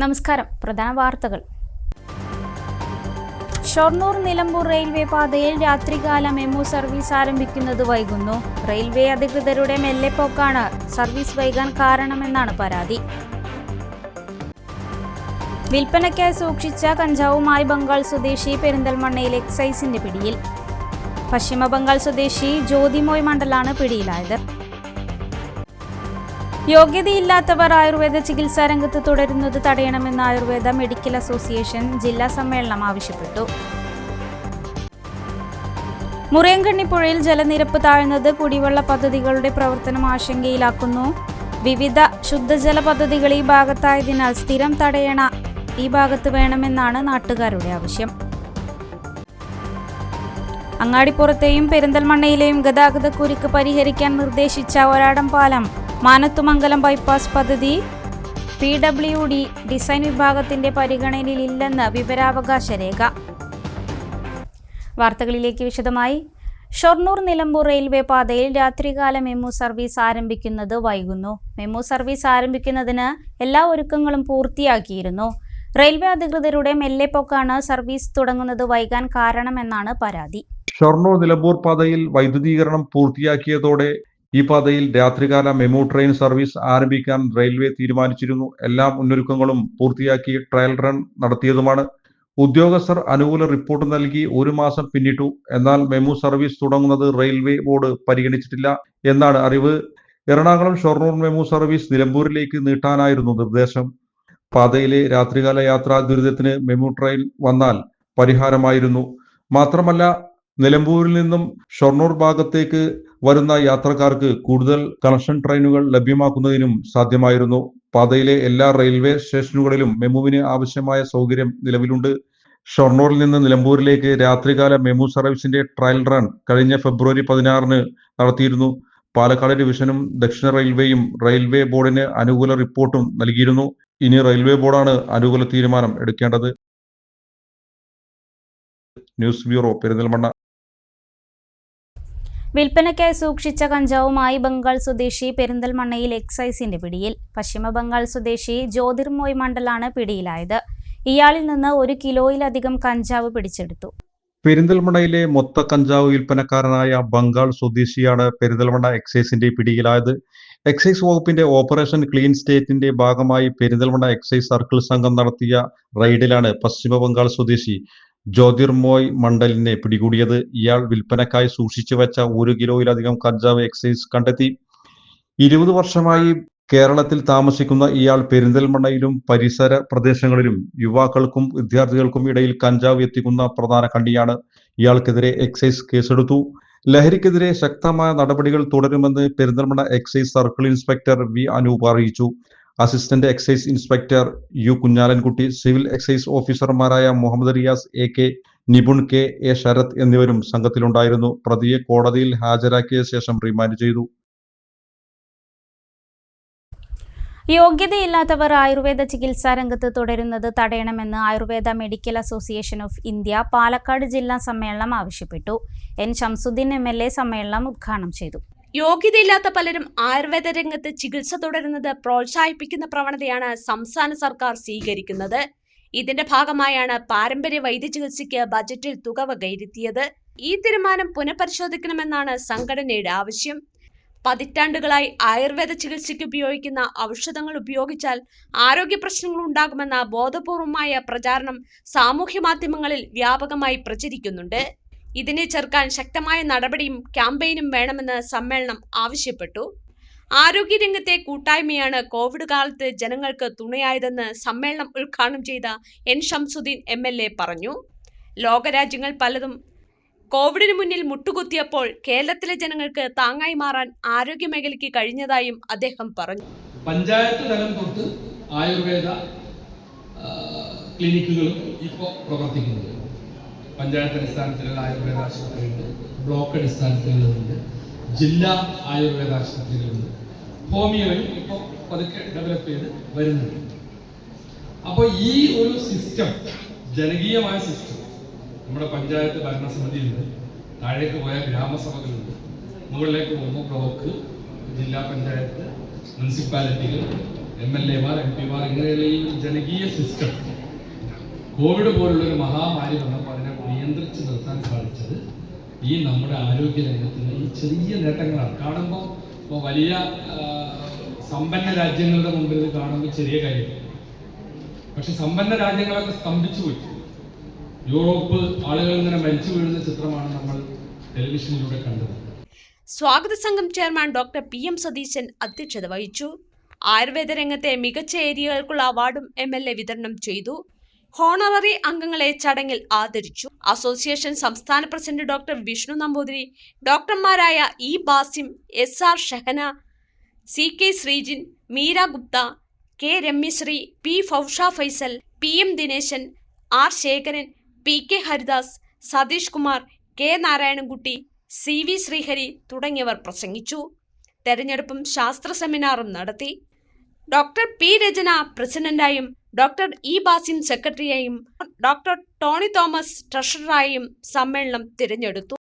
നമസ്കാരം. പ്രധാന വാർത്തകൾ. ഷൊർണൂർ നിലമ്പൂർ റെയിൽവേ പാതയിൽ രാത്രികാല മെമു സർവീസ് ആരംഭിക്കുന്നത് വൈകുന്നു. റെയിൽവേ അധികൃതരുടെ മെല്ലെപ്പോക്കാണ് സർവീസ് വൈകാൻ കാരണമെന്നാണ് പരാതി. വിൽപ്പനയ്ക്കായി സൂക്ഷിച്ച കഞ്ചാവുമായി ബംഗാൾ സ്വദേശി പെരിന്തൽമണ്ണയിൽ എക്സൈസിന്റെ പിടിയിൽ. പശ്ചിമ ബംഗാൾ സ്വദേശി ജ്യോതിമോയ് മണ്ഡലാണ് പിടിയിലായത്. യോഗ്യതയില്ലാത്തവർ ആയുർവേദ ചികിത്സാ രംഗത്ത് തുടരുന്നത് തടയണമെന്ന് ആയുർവേദ മെഡിക്കൽ അസോസിയേഷൻ ജില്ലാ സമ്മേളനം ആവശ്യപ്പെട്ടു. മുറിയൻകണ്ണിപ്പുഴയിൽ ജലനിരപ്പ് താഴ്ന്നത് കുടിവെള്ള പദ്ധതികളുടെ പ്രവർത്തനം ആശങ്കയിലാക്കുന്നു. വിവിധ ശുദ്ധജല പദ്ധതികൾ ഈ ഭാഗത്തായതിനാൽ സ്ഥിരം തടയണ ഈ ഭാഗത്ത് വേണമെന്നാണ് നാട്ടുകാരുടെ ആവശ്യം. അങ്ങാടിപ്പുറത്തെയും പെരിന്തൽമണ്ണയിലെയും ഗതാഗതക്കുരുക്ക് പരിഹരിക്കാൻ നിർദ്ദേശിച്ച ഒരാടം പാലം മാനത്തുമംഗലം ബൈപ്പാസ് പദ്ധതി PWD ഡിസൈൻ വിഭാഗത്തിന്റെ പരിഗണനയിലില്ലെന്ന് വിവരാവകാശ രേഖ. വാർത്തകളിലേക്ക് വിശദമായി. ഷൊർണൂർ നിലമ്പൂർ റെയിൽവേ പാതയിൽ രാത്രികാല മെമു സർവീസ് ആരംഭിക്കുന്നത് വൈകുന്നു. മെമു സർവീസ് ആരംഭിക്കുന്നതിന് എല്ലാ ഒരുക്കങ്ങളും പൂർത്തിയാക്കിയിരുന്നു. റെയിൽവേ അധികൃതരുടെ മെല്ലെപ്പോക്കാണ് സർവീസ് തുടങ്ങുന്നത് വൈകാൻ കാരണമെന്നാണ് പരാതി. ഷൊർണൂർ നിലമ്പൂർ പാതയിൽ വൈദ്യുതീകരണം പൂർത്തിയാക്കിയതോടെ ഈ പാതയിൽ രാത്രികാല മെമു ട്രെയിൻ സർവീസ് ആരംഭിക്കാൻ റെയിൽവേ തീരുമാനിച്ചിരുന്നു. എല്ലാ മുന്നൊരുക്കങ്ങളും പൂർത്തിയാക്കി ട്രയൽ റൺ നടത്തിയതുമാണ്. ഉദ്യോഗസ്ഥർ അനുകൂല റിപ്പോർട്ട് നൽകി 1 മാസം പിന്നിട്ടു. എന്നാൽ മെമു സർവീസ് തുടങ്ങുന്നത് റെയിൽവേ ബോർഡ് പരിഗണിച്ചിട്ടില്ല എന്നാണ് അറിവ്. എറണാകുളം ഷൊർണൂർ മെമു സർവീസ് നിലമ്പൂരിലേക്ക് നീട്ടാനായിരുന്നു നിർദ്ദേശം. പാതയിലെ രാത്രികാല യാത്രാ ദുരിതത്തിന് മെമു ട്രെയിൻ വന്നാൽ പരിഹാരമായിരുന്നു. മാത്രമല്ല, നിലമ്പൂരിൽ നിന്നും ഷൊർണൂർ ഭാഗത്തേക്ക് വരുന്ന യാത്രക്കാർക്ക് കൂടുതൽ കണക്ഷൻ ട്രെയിനുകൾ ലഭ്യമാക്കുന്നതിനും സാധ്യമായിരുന്നു. പാതയിലെ എല്ലാ റെയിൽവേ സ്റ്റേഷനുകളിലും മെമുവിന് ആവശ്യമായ സൗകര്യം നിലവിലുണ്ട്. ഷൊർണൂരിൽ നിന്ന് നിലമ്പൂരിലേക്ക് രാത്രികാല മെമു സർവീസിന്റെ ട്രയൽ റൺ കഴിഞ്ഞ ഫെബ്രുവരി 16 നടത്തിയിരുന്നു. പാലക്കാട് ഡിവിഷനും ദക്ഷിണ റെയിൽവേയും റെയിൽവേ ബോർഡിന് അനുകൂല റിപ്പോർട്ടും നൽകിയിരുന്നു. ഇനി റെയിൽവേ ബോർഡാണ് അനുകൂല തീരുമാനം എടുക്കേണ്ടത്. News bureau, Perinthalmanna. വിൽപ്പനയ്ക്കായി സൂക്ഷിച്ച കഞ്ചാവുമായി ബംഗാൾ സ്വദേശി പെരിന്തൽമണ്ണയിൽ എക്സൈസിന്റെ പിടിയിൽ. പശ്ചിമ ബംഗാൾ സ്വദേശി ജ്യോതിർമോയ് മണ്ഡലാണ് പിടിയിലായത്. ഇയാളിൽ നിന്ന് 1 കിലോയിലധികം കഞ്ചാവ് പിടിച്ചെടുത്തു. പെരിന്തൽമണ്ണയിലെ മൊത്ത കഞ്ചാവ് വിൽപ്പനക്കാരനായ ബംഗാൾ സ്വദേശിയാണ് പെരിന്തൽമണ്ണ എക്സൈസിന്റെ പിടിയിലായത്. എക്സൈസ് വകുപ്പിന്റെ ഓപ്പറേഷൻ ക്ലീൻ സ്റ്റേറ്റിന്റെ ഭാഗമായി പെരിന്തൽമണ്ണ എക്സൈസ് സർക്കിൾ സംഘം നടത്തിയ റെയ്ഡിലാണ് പശ്ചിമ ബംഗാൾ സ്വദേശി ജ്യോതിർമോയ് മണ്ഡലിനെ പിടികൂടിയത്. ഇയാൾ വിൽപ്പനക്കായി സൂക്ഷിച്ചു വെച്ച 1 കിലോയിലധികം കഞ്ചാവ് എക്സൈസ് കണ്ടെത്തി. 20 വർഷമായി കേരളത്തിൽ താമസിക്കുന്ന ഇയാൾ പെരിന്തൽമണ്ണയിലും പരിസര പ്രദേശങ്ങളിലും യുവാക്കൾക്കും വിദ്യാർത്ഥികൾക്കും ഇടയിൽ കഞ്ചാവ് എത്തിക്കുന്ന പ്രധാന കണ്ണിയാണ്. ഇയാൾക്കെതിരെ എക്സൈസ് കേസെടുത്തു. ലഹരിക്കെതിരെ ശക്തമായ നടപടികൾ തുടരുമെന്ന് Perinthalmanna excise circle inspector V Anoop അറിയിച്ചു. Assistant excise inspector U Kunhalankutty, civil excise ഓഫീസർമാരായ മുഹമ്മദ് റിയാസ് AK, നിപുൺ KA ശരത് എന്നിവരും സംഘത്തിലുണ്ടായിരുന്നു. പ്രതിയെ കോടതിയിൽ ഹാജരാക്കിയ ശേഷം റിമാൻഡ് ചെയ്തു. യോഗ്യതയില്ലാത്തവർ ആയുർവേദ ചികിത്സാ രംഗത്ത് തുടരുന്നത് തടയണമെന്ന് Ayurveda medical association of India Palakkad ജില്ലാ സമ്മേളനം ആവശ്യപ്പെട്ടു. N ഷംസുദ്ദീൻ MLA സമ്മേളനം ഉദ്ഘാടനം ചെയ്തു. യോഗ്യതയില്ലാത്ത പലരും ആയുർവേദ രംഗത്ത് ചികിത്സ തുടരുന്നത് പ്രോത്സാഹിപ്പിക്കുന്ന പ്രവണതയാണ് സംസ്ഥാന സർക്കാർ സ്വീകരിക്കുന്നത്. ഇതിന്റെ ഭാഗമായാണ് പാരമ്പര്യ വൈദ്യചികിത്സയ്ക്ക് ബജറ്റിൽ തുക വകയിരുത്തിയത്. ഈ തീരുമാനം പുനഃപരിശോധിക്കണമെന്നാണ് സംഘടനയുടെ ആവശ്യം. പതിറ്റാണ്ടുകളായി ആയുർവേദ ചികിത്സയ്ക്ക് ഉപയോഗിക്കുന്ന ഔഷധങ്ങൾ ഉപയോഗിച്ചാൽ ആരോഗ്യ പ്രശ്നങ്ങൾ ഉണ്ടാകുമെന്ന ബോധപൂർവമായ പ്രചാരണം സാമൂഹ്യ മാധ്യമങ്ങളിൽ വ്യാപകമായി പ്രചരിക്കുന്നുണ്ട്. ഇതിനെ ചെറുക്കാൻ ശക്തമായ നടപടിയും ക്യാമ്പയിനും വേണമെന്ന് സമ്മേളനം ആവശ്യപ്പെട്ടു. ആരോഗ്യരംഗത്തെ കൂട്ടായ്മയാണ് കോവിഡ് കാലത്ത് ജനങ്ങൾക്ക് തുണയായതെന്ന് സമ്മേളനം ഉദ്ഘാടനം ചെയ്ത N ഷംസുദ്ദീൻ MLA പറഞ്ഞു. ലോകരാജ്യങ്ങൾ പലതും കോവിഡിന് മുന്നിൽ മുട്ടുകുത്തിയപ്പോൾ കേരളത്തിലെ ജനങ്ങൾക്ക് താങ്ങായി മാറാൻ ആരോഗ്യ മേഖലയ്ക്ക് കഴിഞ്ഞതായും അദ്ദേഹം പറഞ്ഞു. പഞ്ചായത്ത് തലം തൊട്ട് ആയുർവേദ ക്ലിനിക്കുകളും ഇപ്പോൾ പ്രവർത്തിക്കുന്നുണ്ട്. പഞ്ചായത്ത് അടിസ്ഥാനത്തിലുള്ള ആയുർവേദ ആശുപത്രികളുണ്ട്, ബ്ലോക്ക് അടിസ്ഥാനത്തിലുള്ളതുണ്ട്, ജില്ലാ ആയുർവേദ ആശുപത്രികളുണ്ട്, ഹോമിയോയും ഇപ്പോൾ പതുക്കെ ഡെവലപ്പ് ചെയ്ത് വരുന്നുണ്ട്. അപ്പോൾ ഈ ഒരു സിസ്റ്റം, ജനകീയമായ സിസ്റ്റം നമ്മുടെ പഞ്ചായത്ത് ഭരണസമിതിയുണ്ട്, താഴേക്ക് പോയ ഗ്രാമസഭകളുണ്ട്, മുകളിലേക്ക് പോകുമ്പോൾ ബ്ലോക്ക്, ജില്ലാ പഞ്ചായത്ത്, മുനിസിപ്പാലിറ്റികൾ MLA-മാർ, MP-മാർ ഇങ്ങനെയുള്ള ഈ ജനകീയ സിസ്റ്റം കോവിഡ് പോലുള്ളൊരു മഹാമാരി വന്നപ്പോൾ അതിനെ നിയന്ത്രിച്ച് നിർത്താൻ സാധിച്ചത് ഈ നമ്മുടെ ആരോഗ്യ രംഗത്തുള്ള ഈ ചെറിയ നേട്ടങ്ങളാണ്. കാണുമ്പോൾ ഇപ്പോൾ വലിയ സമ്പന്ന രാജ്യങ്ങളുടെ മുമ്പിൽ ഇത് കാണുമ്പോൾ ചെറിയ കാര്യം, പക്ഷെ സമ്പന്ന രാജ്യങ്ങളൊക്കെ സ്തംഭിച്ചു പോയി. യൂറോപ്പ് ആളുകൾ ഇങ്ങനെ മരിച്ചു വീഴുന്ന ചിത്രമാണ് നമ്മൾ ടെലിവിഷനിലൂടെ കണ്ടത്. സ്വാഗത സംഘം ചെയർമാൻ ഡോക്ടർ PM സതീശൻ അധ്യക്ഷത വഹിച്ചു. ആയുർവേദ രംഗത്തെ മികച്ച ഏരിയകൾക്കുള്ള അവാർഡും MLA വിതരണം ചെയ്തു. ഹോണററി അംഗങ്ങളെ ചടങ്ങിൽ ആദരിച്ചു. അസോസിയേഷൻ സംസ്ഥാന പ്രസിഡന്റ് ഡോക്ടർ വിഷ്ണു നമ്പൂതിരി, ഡോക്ടർമാരായ E. Basim, SR Shahana, CK Sreejin, Meera Gupta, K. Ramyasree, P. Fousha Faisal, PM Dineshan, R. Sekharan, PK Haridas, Satheesh Kumar, K. Narayanankutty, CV Sreehari തുടങ്ങിയവർ പ്രസംഗിച്ചു. തെരഞ്ഞെടുപ്പും ശാസ്ത്ര സെമിനാറും നടത്തി. Doctor P. രചന പ്രസിഡന്റായും ഡോക്ടർ E. ബാസിം സെക്രട്ടറിയായും ഡോക്ടർ ടോണി തോമസ് ട്രഷററായും സമ്മേളനം തിരഞ്ഞെടുത്തു.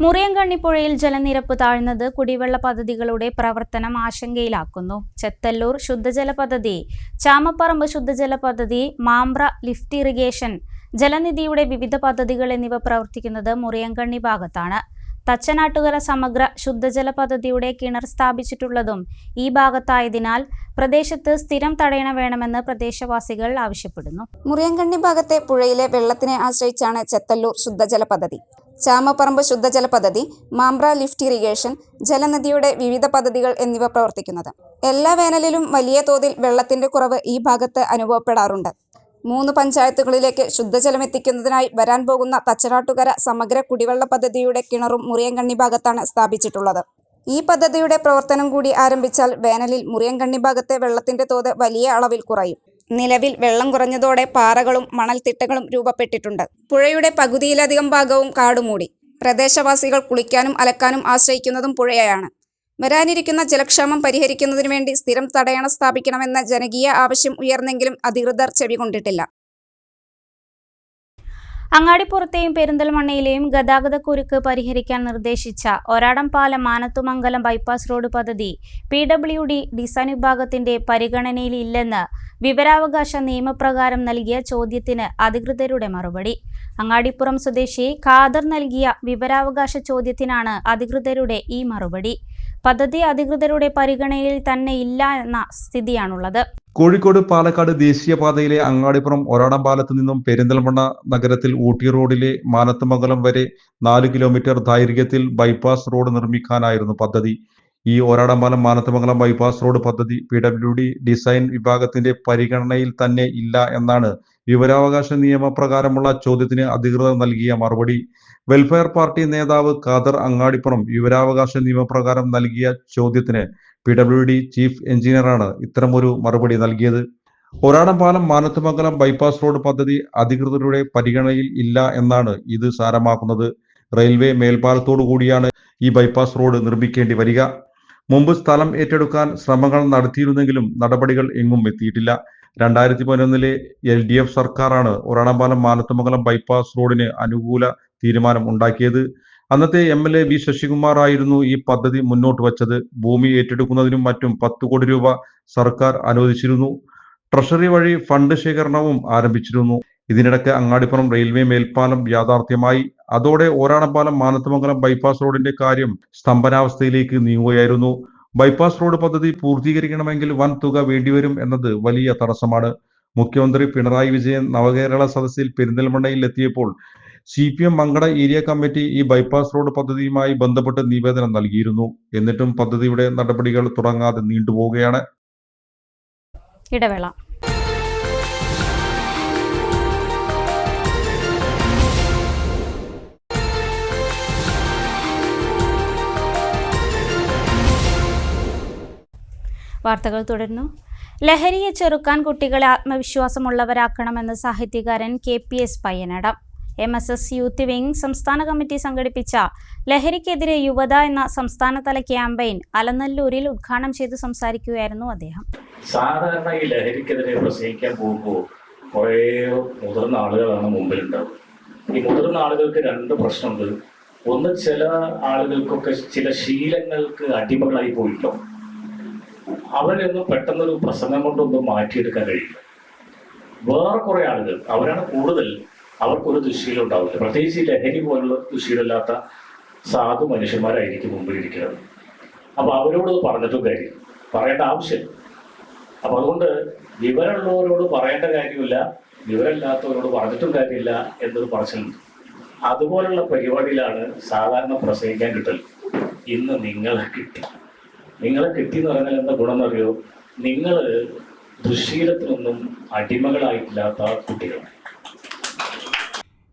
മുറിയൻകണ്ണിപ്പുഴയിൽ ജലനിരപ്പ് താഴ്ന്നത് കുടിവെള്ള പദ്ധതികളുടെ പ്രവർത്തനം ആശങ്കയിലാക്കുന്നു. ചെത്തല്ലൂർ ശുദ്ധജല പദ്ധതി, ചാമപ്പറമ്പ് ശുദ്ധജല പദ്ധതി, മാമ്പ്ര ലിഫ്റ്റ് ഇറിഗേഷൻ, ജലനിധിയുടെ വിവിധ പദ്ധതികൾ എന്നിവ പ്രവർത്തിക്കുന്നത് മുറിയൻകണ്ണി ഭാഗത്താണ്. തച്ചനാട്ടുകര സമഗ്ര ശുദ്ധജല പദ്ധതിയുടെ കിണർ സ്ഥാപിച്ചിട്ടുള്ളതും ഈ ഭാഗത്തായതിനാൽ പ്രദേശത്ത് സ്ഥിരം തടയണ വേണമെന്ന് പ്രദേശവാസികൾ ആവശ്യപ്പെടുന്നു. മുറിയൻകണ്ണി ഭാഗത്തെ പുഴയിലെ വെള്ളത്തിനെ ആശ്രയിച്ചാണ് ചെത്തല്ലൂർ ശുദ്ധജല പദ്ധതി, ചാമപ്പറമ്പ് ശുദ്ധജല പദ്ധതി, മാമ്പ്ര ലിഫ്റ്റ് ഇറിഗേഷൻ, ജലനിധിയുടെ വിവിധ പദ്ധതികൾ എന്നിവ പ്രവർത്തിക്കുന്നത്. എല്ലാ വേനലിലും വലിയ തോതിൽ വെള്ളത്തിന്റെ കുറവ് ഈ ഭാഗത്ത് അനുഭവപ്പെടാറുണ്ട്. 3 പഞ്ചായത്തുകളിലേക്ക് ശുദ്ധജലം എത്തിക്കുന്നതിനായി വരാൻ പോകുന്ന തച്ചനാട്ടുകര സമഗ്ര കുടിവെള്ള പദ്ധതിയുടെ കിണറും മുറിയൻകണ്ണി ഭാഗത്താണ് സ്ഥാപിച്ചിട്ടുള്ളത്. ഈ പദ്ധതിയുടെ പ്രവർത്തനം കൂടി ആരംഭിച്ചാൽ വേനലിൽ മുറിയൻകണ്ണി ഭാഗത്തെ വെള്ളത്തിന്റെ തോത് വലിയ അളവിൽ കുറയും. നിലവിൽ വെള്ളം കുറഞ്ഞതോടെ പാറകളും മണൽത്തിട്ടകളും രൂപപ്പെട്ടിട്ടുണ്ട്. പുഴയുടെ പകുതിയിലധികം ഭാഗവും കാടുമൂടി. പ്രദേശവാസികൾ കുളിക്കാനും അലക്കാനും ആശ്രയിക്കുന്നതും പുഴയെയാണ്. വരാനിരിക്കുന്ന ജലക്ഷാമം പരിഹരിക്കുന്നതിനു വേണ്ടി സ്ഥിരം തടയണ സ്ഥാപിക്കണമെന്ന ജനകീയ ആവശ്യം ഉയർന്നെങ്കിലും അധികൃതർ ചെവികൊണ്ടിട്ടില്ല. അങ്ങാടിപ്പുറത്തെയും പെരിന്തൽമണ്ണയിലെയും ഗതാഗതക്കുരുക്ക് പരിഹരിക്കാൻ നിർദ്ദേശിച്ച ഒരാടം പാലം മാനത്തുമംഗലം ബൈപ്പാസ് റോഡ് പദ്ധതി PWD ഡിസൈൻ വിഭാഗത്തിന്റെ പരിഗണനയിലില്ലെന്ന് വിവരാവകാശ നിയമപ്രകാരം നൽകിയ ചോദ്യത്തിന് അധികൃതരുടെ മറുപടി. അങ്ങാടിപ്പുറം സ്വദേശി ഖാദർ നൽകിയ വിവരാവകാശ ചോദ്യത്തിനാണ് അധികൃതരുടെ ഈ മറുപടി. പദ്ധതി അധികൃതരുടെ പരിഗണനയിൽ തന്നെ ഇല്ല എന്ന സ്ഥിതിയാണുള്ളത്. കോഴിക്കോട് പാലക്കാട് ദേശീയപാതയിലെ അങ്ങാടിപ്പുറം ഒരാടം പാലത്ത് നിന്നും പെരിന്തൽമണ്ണ നഗരത്തിൽ ഊട്ടി റോഡിലെ മാനത്തുമംഗലം വരെ 4 കിലോമീറ്റർ ദൈർഘ്യത്തിൽ ബൈപ്പാസ് റോഡ് നിർമ്മിക്കാനായിരുന്നു പദ്ധതി. ഈ ഒരാടം പാലം മാനത്തുമംഗലം ബൈപ്പാസ് റോഡ് പദ്ധതി PWD ഡിസൈൻ വിഭാഗത്തിന്റെ പരിഗണനയിൽ തന്നെ ഇല്ല എന്നാണ് വിവരാവകാശ നിയമപ്രകാരമുള്ള ചോദ്യത്തിന് അധികൃതർ നൽകിയ മറുപടി. വെൽഫെയർ പാർട്ടി നേതാവ് ഖാദർ അങ്ങാടിപ്പുറം വിവരാവകാശ നിയമപ്രകാരം നൽകിയ ചോദ്യത്തിന് PWD ചീഫ് എഞ്ചിനീയറാണ് ഇത്തരമൊരു മറുപടി നൽകിയത്. ഒരാടം പാലം മാനത്തുമംഗലം ബൈപ്പാസ് റോഡ് പദ്ധതി അധികൃതരുടെ പരിഗണനയിൽ ഇല്ല എന്നാണ് ഇത് സാരമാക്കുന്നത്. റെയിൽവേ മേൽപ്പാലത്തോടു കൂടിയാണ് ഈ ബൈപ്പാസ് റോഡ് നിർമ്മിക്കേണ്ടി വരിക. മുമ്പ് സ്ഥലം ഏറ്റെടുക്കാൻ ശ്രമങ്ങൾ നടത്തിയിരുന്നെങ്കിലും നടപടികൾ എങ്ങും എത്തിയിട്ടില്ല. 2011 LDF സർക്കാരാണ് ഒരാടം പാലം മാനത്തുമംഗലം ബൈപ്പാസ് റോഡിന് അനുകൂല തീരുമാനം ഉണ്ടാക്കിയത്. അന്നത്തെ MLA V. ശശികുമാർ ആയിരുന്നു ഈ പദ്ധതി മുന്നോട്ട് വച്ചത്. ഭൂമി ഏറ്റെടുക്കുന്നതിനും മറ്റും 10 കോടി രൂപ സർക്കാർ അനുവദിച്ചിരുന്നു. ട്രഷറി വഴി ഫണ്ട് ശേഖരണവും ആരംഭിച്ചിരുന്നു. ഇതിനിടയ്ക്ക് അങ്ങാടിപ്പുറം റെയിൽവേ മേൽപ്പാലം യാഥാർത്ഥ്യമായി. അതോടെ ഒരാടം പാലം മാനത്തുമംഗലം ബൈപ്പാസ് റോഡിന്റെ കാര്യം സ്തംഭനാവസ്ഥയിലേക്ക് നീങ്ങുകയായിരുന്നു. ബൈപ്പാസ് റോഡ് പദ്ധതി പൂർത്തീകരിക്കണമെങ്കിൽ വൻ തുക വേണ്ടിവരും എന്നത് വലിയ തടസ്സമാണ്. മുഖ്യമന്ത്രി പിണറായി വിജയൻ നവകേരള സദസ്സിൽ പെരിന്തൽമണ്ണയിൽ എത്തിയപ്പോൾ CPM മങ്കട ഏരിയ കമ്മിറ്റി ഈ ബൈപ്പാസ് റോഡ് പദ്ധതിയുമായി ബന്ധപ്പെട്ട് നിവേദനം നൽകിയിരുന്നു. എന്നിട്ടും പദ്ധതിയുടെ നടപടികൾ തുടങ്ങാതെ നീണ്ടുപോവുകയാണ്. ഇടവേള. വാർത്തകൾ തുടരുന്നു. ലഹരിയെ ചെറുക്കാൻ കുട്ടികളെ ആത്മവിശ്വാസമുള്ളവരാക്കണമെന്ന് സാഹിത്യകാരൻ KPS Payyanadam. MSS youth wing സംസ്ഥാന കമ്മിറ്റി സംഘടിപ്പിച്ച ലഹരിക്കെതിരെ യുവത എന്ന സംസ്ഥാനതല ക്യാമ്പയിൻ അലനല്ലൂരിൽ ഉദ്ഘാടനം ചെയ്ത് സംസാരിക്കുകയായിരുന്നു അദ്ദേഹം. സാധാരണ ഈ ലഹരിക്കെതിരെ പ്രസംഗിക്കാൻ പോകുമ്പോൾ കുറേ മുതിർന്ന ആളുകളാണ് മുമ്പിലുണ്ടാവും. ഈ മുതിർന്ന ആളുകൾക്ക് 2 പ്രശ്നമുണ്ട്. ഒന്ന്, ചില ആളുകൾക്കൊക്കെ ചില ശീലങ്ങൾക്ക് അടിമകളായി പോയിട്ടുണ്ടാവും. അവരൊന്നും പെട്ടെന്നൊരു പ്രസംഗം കൊണ്ടൊന്നും മാറ്റിയെടുക്കാൻ കഴിയില്ല. വേറെ കുറെ ആളുകൾ അവരാണ് കൂടുതൽ, അവർക്കൊരു ദുശ്ശീലം ഉണ്ടാവില്ല. പ്രത്യേകിച്ച് ഈ ലഹരി പോലുള്ള ദുശ്ശീലമില്ലാത്ത സാധു മനുഷ്യന്മാരായിരിക്കും മുമ്പിലിരിക്കുന്നത്. അപ്പൊ അവരോട് പറഞ്ഞിട്ടും കാര്യം പറയേണ്ട ആവശ്യമില്ല. അപ്പൊ അതുകൊണ്ട് വിവരമുള്ളവരോട് പറയേണ്ട കാര്യമില്ല, വിവരമില്ലാത്തവരോട് പറഞ്ഞിട്ടും കാര്യമില്ല എന്നൊരു പറച്ചിലുണ്ട്. അതുപോലുള്ള പരിപാടിയിലാണ് സാധാരണ പ്രസംഗിക്കാൻ കിട്ടൽ. ഇന്ന് നിങ്ങളെ കിട്ടി എന്ന് പറഞ്ഞാൽ എന്താ ഗുണം എന്നറിയോ? നിങ്ങൾ ദുശ്ശീലത്തിനൊന്നും അടിമകളായിട്ടില്ലാത്ത കുട്ടികളാണ്.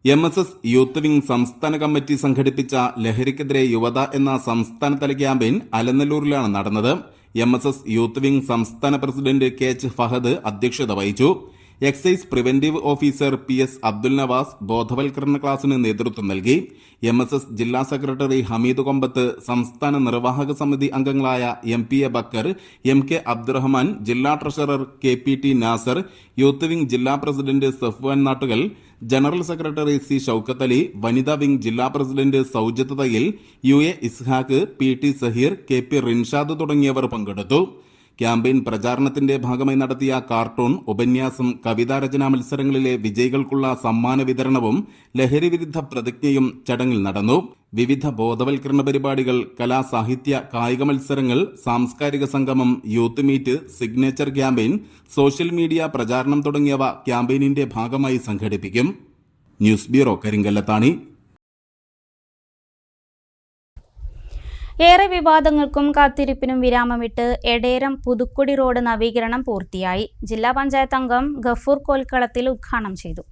MSS യൂത്ത് വിംഗ് സംസ്ഥാന കമ്മിറ്റി സംഘടിപ്പിച്ച ലഹരിക്കെതിരെ യുവത എന്ന സംസ്ഥാനതല ക്യാമ്പയിൻ അലനല്ലൂരിലാണ് നടന്നത്. MSS യൂത്ത് വിംഗ് സംസ്ഥാന പ്രസിഡന്റ് KH ഫഹദ് അധ്യക്ഷത വഹിച്ചു. Excise preventive officer PS Abdul Nawaz ബോധവൽക്കരണ ക്ലാസിന് നേതൃത്വം നൽകി. MSS ജില്ലാ സെക്രട്ടറി ഹമീദ് കൊമ്പത്ത്, സംസ്ഥാന നിർവാഹക സമിതി അംഗങ്ങളായ MPA ബക്കർ, MK അബ്ദുറഹ്മാൻ, ജില്ലാ treasurer KPT Nasar, youth wing ജില്ലാ president Safwan Nattukal, general secretary C Shoukath Ali, വനിതാ വിംഗ് ജില്ലാ president Soujath Thayyil, UA Ishaq, PT Saheer, KP Rinshad തുടങ്ങിയവർ പങ്കെടുത്തു. ക്യാമ്പയിൻ പ്രചാരണത്തിന്റെ ഭാഗമായി നടത്തിയ കാർട്ടൂൺ, ഉപന്യാസം, കവിതാരചനാ മത്സരങ്ങളിലെ വിജയികൾക്കുള്ള സമ്മാന വിതരണവും ലഹരി വിരുദ്ധ പ്രതിജ്ഞയും ചടങ്ങിൽ നടന്നു. വിവിധ ബോധവൽക്കരണ പരിപാടികൾ, കലാ, സാഹിത്യ, കായിക മത്സരങ്ങൾ, സാംസ്കാരിക സംഗമം, youth meet, signature campaign, social media പ്രചാരണം തുടങ്ങിയവ ക്യാമ്പയിനിന്റെ ഭാഗമായി സംഘടിപ്പിക്കും. News bureau, Karinkallathani. ഏറെ വിവാദങ്ങൾക്കും കാത്തിരിപ്പിനും വിരാമമിട്ട് എടേരം പുതുക്കുടി റോഡ് നവീകരണം പൂർത്തിയായി. ജില്ലാ പഞ്ചായത്ത് അംഗം ഗഫൂർ കോൽക്കളത്തിൽ ഉദ്ഘാടനം ചെയ്തു.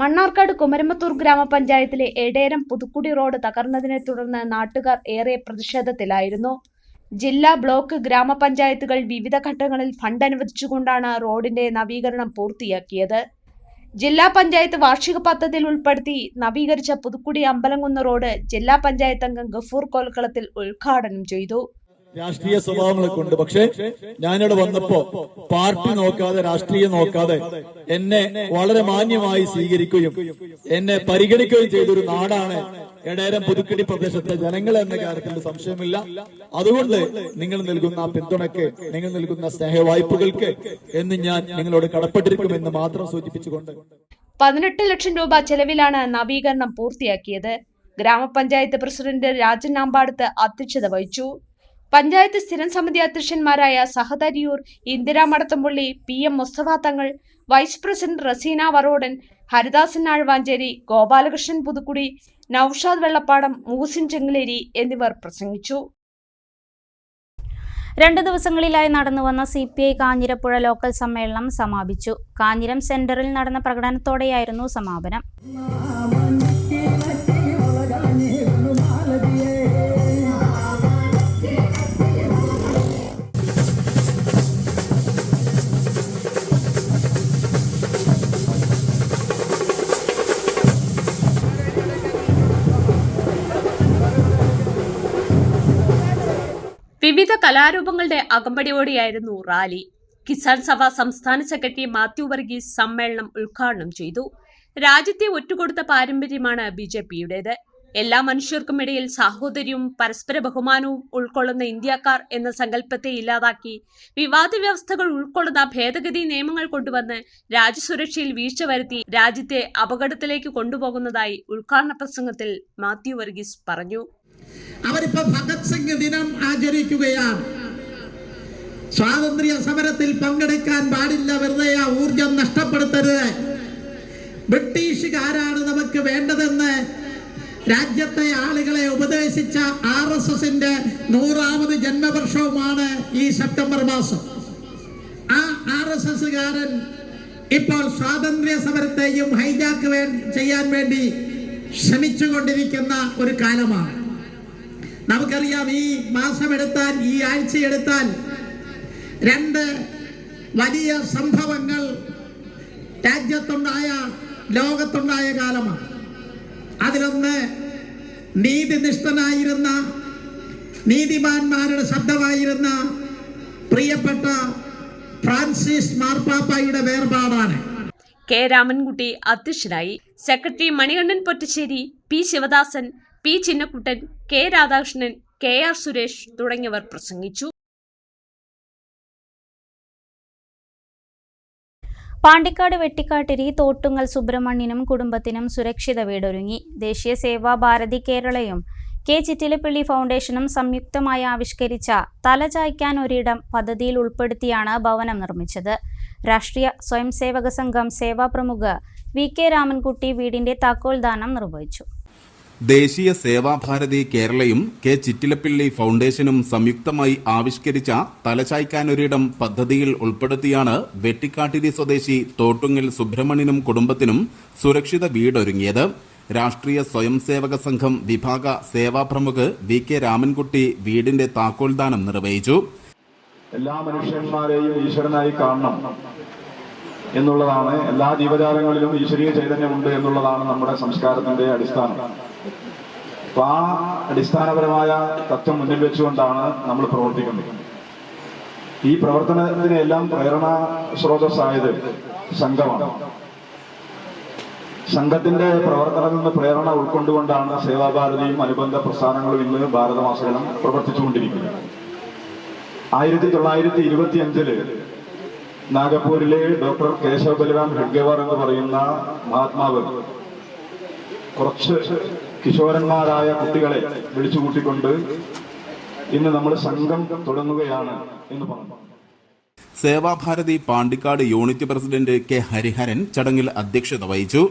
മണ്ണാർക്കാട് കുമരമ്പത്തൂർ ഗ്രാമപഞ്ചായത്തിലെ എടേരം പുതുക്കുടി റോഡ് തകർന്നതിനെ തുടർന്ന് നാട്ടുകാർ ഏറെ പ്രതിഷേധത്തിലായിരുന്നു. ജില്ലാ, ബ്ലോക്ക്, ഗ്രാമപഞ്ചായത്തുകൾ വിവിധ ഘട്ടങ്ങളിൽ ഫണ്ട് അനുവദിച്ചുകൊണ്ടാണ് റോഡിന്റെ നവീകരണം പൂർത്തിയാക്കിയത്. ജില്ലാ പഞ്ചായത്ത് വാർഷിക പദ്ധതിയിൽ ഉൾപ്പെടുത്തി നവീകരിച്ച പുതുക്കുടി അമ്പലംകുന്ന് റോഡ് ജില്ലാ പഞ്ചായത്ത് അംഗം ഗഫൂർ കോൽക്കളത്തിൽ ഉദ്ഘാടനം ചെയ്തു. രാഷ്ട്രീയ സ്വഭാവങ്ങളൊക്കെ ഉണ്ട്, പക്ഷെ ഞാനിവിടെ വന്നപ്പോ പാർട്ടി നോക്കാതെ, രാഷ്ട്രീയം നോക്കാതെ എന്നെ വളരെ മാന്യമായി സ്വീകരിക്കുകയും എന്നെ പരിഗണിക്കുകയും ചെയ്തൊരു നാടാണ് എടേരം പുതുക്കുടി പ്രദേശത്തെ ജനങ്ങൾ എന്ന കാര്യത്തിൽ സംശയമില്ല. അതുകൊണ്ട് നിങ്ങൾ നൽകുന്ന പിന്തുണയ്ക്ക്, നിങ്ങൾ നൽകുന്ന സ്നേഹവായ്പകൾക്ക് എന്ന് ഞാൻ നിങ്ങളോട് കടപ്പെട്ടിരിക്കുമെന്ന് മാത്രം സൂചിപ്പിച്ചുകൊണ്ട് 18 ലക്ഷം രൂപ ചെലവിലാണ് നവീകരണം പൂർത്തിയാക്കിയത്. ഗ്രാമപഞ്ചായത്ത് പ്രസിഡന്റ് രാജൻ നാമ്പാടത്ത് അധ്യക്ഷത വഹിച്ചു. പഞ്ചായത്ത് സ്ഥിരം സമിതി അധ്യക്ഷന്മാരായ സഹദരിയൂർ, ഇന്ദിരാ മടത്തമ്പള്ളി, PM മുസ്തഫ തങ്ങൾ, വൈസ് പ്രസിഡന്റ് റസീന വറോഡൻ, ഹരിദാസൻ ആഴ്വാഞ്ചേരി, ഗോപാലകൃഷ്ണൻ പുതുക്കുടി, നൌഷാദ് വെള്ളപ്പാടം, മൂസിൻ ചെങ്ങലേരി എന്നിവർ പ്രസംഗിച്ചു. 2 ദിവസങ്ങളിലായി നടന്നുവന്ന CPI കാഞ്ഞിരപ്പുഴ ലോക്കൽ സമ്മേളനം സമാപിച്ചു. കാഞ്ഞിരം സെന്ററിൽ നടന്ന പ്രകടനത്തോടെയായിരുന്നു സമാപനം. വിവിധ കലാരൂപങ്ങളുടെ അകമ്പടിയോടെയായിരുന്നു റാലി. കിസാൻ സഭ സംസ്ഥാന സെക്രട്ടറി മാത്യു വർഗീസ് സമ്മേളനം ഉദ്ഘാടനം ചെയ്തു. രാജ്യത്തെ ഒറ്റുകൊടുത്ത പാരമ്പര്യമാണ് BJPയുടേത്. എല്ലാ മനുഷ്യർക്കും ഇടയിൽ സാഹോദര്യവും പരസ്പര ബഹുമാനവും ഉൾക്കൊള്ളുന്ന ഇന്ത്യക്കാർ എന്ന സങ്കല്പത്തെ ഇല്ലാതാക്കി വിവാദ വ്യവസ്ഥകൾ ഉൾക്കൊള്ളുന്ന ഭേദഗതി നിയമങ്ങൾ കൊണ്ടുവന്ന് രാജ്യസുരക്ഷയിൽ വീഴ്ച വരുത്തി രാജ്യത്തെ അപകടത്തിലേക്ക് കൊണ്ടുപോകുന്നതായി ഉദ്ഘാടന പ്രസംഗത്തിൽ മാത്യു വർഗീസ് പറഞ്ഞു. അവരിപ്പോ ഭഗത് സിംഗ് ദിനം ആചരിക്കുകയാണ്. സ്വാതന്ത്ര്യ സമരത്തിൽ പങ്കെടുക്കാൻ പാടില്ല, വെറുതെ ആ ഊർജം നഷ്ടപ്പെടുത്തരുത്. ബ്രിട്ടീഷുകാരാണ് നമുക്ക് വേണ്ടതെന്ന് രാജ്യത്തെ ആളുകളെ ഉപദേശിച്ച RSSന്റെ 100ാമത് ജന്മവർഷവുമാണ് ഈ സെപ്റ്റംബർ മാസം. ആ RSSകാരൻ ഇപ്പോൾ സ്വാതന്ത്ര്യ സമരത്തെയും ഹൈജാക്ക് ചെയ്യാൻ വേണ്ടി ശ്രമിച്ചുകൊണ്ടിരിക്കുന്ന ഒരു കാലമാണ്. നമുക്കറിയാം, ഈ മാസമെടുത്താൽ, ഈ ആഴ്ചയെടുത്താൽ 2 വലിയ സംഭവങ്ങൾ രാജ്യത്തുണ്ടായ, ലോകത്തുണ്ടായ കാലമാണ്. അതിലൊന്ന് നീതിനിഷ്ഠനായിരുന്ന, നീതിമാന്മാരുടെ ശബ്ദമായിരുന്ന പ്രിയപ്പെട്ട ഫ്രാൻസിസ് മാർപ്പാപ്പയുടെ വേർപാടാണ്. K രാമൻകുട്ടി അധ്യക്ഷനായി. Secretary Manikandan Pottassery, P Sivadasan, P Chinnakkuttan, K Radhakrishnan, KR Suresh തുടങ്ങിയവർ പ്രസംഗിച്ചു. പാണ്ടിക്കാട് വെട്ടിക്കാട്ടിരി തോട്ടുങ്ങൽ സുബ്രഹ്മണ്യനും കുടുംബത്തിനും സുരക്ഷിത വീടൊരുങ്ങി. ദേശീയ സേവാ ഭാരതി കേരളയും കെ ചിറ്റിലപ്പള്ളി ഫൗണ്ടേഷനും സംയുക്തമായി ആവിഷ്കരിച്ച തലചായ്ക്കാൻ ഒരിടം പദ്ധതിയിൽ ഉൾപ്പെടുത്തിയാണ് ഭവനം നിർമ്മിച്ചത്. രാഷ്ട്രീയ സ്വയംസേവക സംഘം സേവാപ്രമുഖ് വി.കെ. രാമൻകുട്ടി വീടിന്റെ താക്കോൽദാനം നിർവഹിച്ചു. ദേശീയ സേവാഭാരതി കേരളയും കെ ചിറ്റിലപ്പള്ളി ഫൗണ്ടേഷനും സംയുക്തമായി ആവിഷ്കരിച്ച തലചായ്ക്കാനൊരിടം പദ്ധതിയിൽ ഉൾപ്പെടുത്തിയാണ് വെട്ടിക്കാട്ടിരി സ്വദേശി തോട്ടുങ്ങൽ സുബ്രഹ്മണ്യനും കുടുംബത്തിനും സുരക്ഷിത വീടൊരുങ്ങിയത്. രാഷ്ട്രീയ സ്വയംസേവക സംഘം വിഭാഗ സേവാപ്രമുഖ് വി.കെ. രാമൻകുട്ടി വീടിന്റെ താക്കോൽദാനം നിർവഹിച്ചു. എല്ലാ മനുഷ്യന്മാരെയും ഈശ്വരനായി കാണണം എന്നുള്ളതാണ്, എല്ലാ ജീവജാലങ്ങളിലും ഈശ്വരീയ ചൈതന്യമുണ്ട് എന്നുള്ളതാണ് നമ്മുടെ സംസ്കാരത്തിന്റെ അടിസ്ഥാനം. അപ്പൊ ആ അടിസ്ഥാനപരമായ തത്വം മുന്നിൽ വെച്ചുകൊണ്ടാണ് നമ്മൾ പ്രവർത്തിക്കുന്നത്. ഈ പ്രവർത്തനത്തിനെല്ലാം പ്രേരണാ സ്രോതസ്സായത് സംഘമാണ്. സംഘത്തിന്റെ പ്രവർത്തനത്തിൽ നിന്ന് പ്രേരണ ഉൾക്കൊണ്ടുകൊണ്ടാണ് സേവാഭാരതിയും അനുബന്ധ പ്രസ്ഥാനങ്ങളും ഇന്ന് ഭാരതമാസകലം പ്രവർത്തിച്ചുകൊണ്ടിരിക്കുന്നത്. 1925 നാഗപ്പൂരിലെ ഡോക്ടർ കേശവ ബലറാം ഹെഡ്ഗേവാർ എന്ന് പറയുന്ന മഹാത്മാവ് കുറച്ച് കിശോരന്മാരായ കുട്ടികളെ വിളിച്ചുകൂട്ടിക്കൊണ്ട് ഇന്ന് നമ്മൾ സംഘം തുടങ്ങുകയാണ് എന്ന് പറഞ്ഞു. Sevabharathi Pandikkad unit president K Hariharan ചടങ്ങിൽ അധ്യക്ഷത വഹിച്ചു.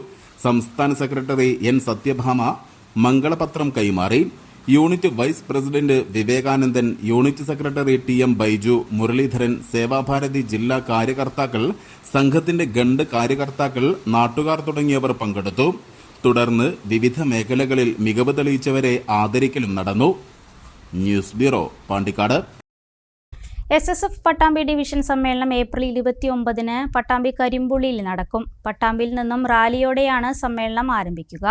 സംസ്ഥാന സെക്രട്ടറി എൻ സത്യഭാമ മംഗളപത്രം കൈമാറി. Unit vice president Vivekanandan, unit secretary TM. Baiju, Muraleedharan, Sevabharathi ജില്ലാ കാര്യകർത്താക്കൾ, സംഘത്തിന്റെ ഗണ്ട് കാര്യകർത്താക്കൾ, നാട്ടുകാർ തുടങ്ങിയവർ പങ്കെടുത്തു. തുടർന്ന് വിവിധ മേഖലകളിൽ മികവ് തെളിയിച്ചവരെ ആദരിക്കലും നടന്നു. News bureau, Pandikkad. SSF Pattambi division സമ്മേളനം ഏപ്രിൽ 29 പട്ടാമ്പി കരിമ്പുള്ളിയിൽ നടക്കും. പട്ടാമ്പിയിൽ നിന്നും റാലിയോടെയാണ് സമ്മേളനം ആരംഭിക്കുക.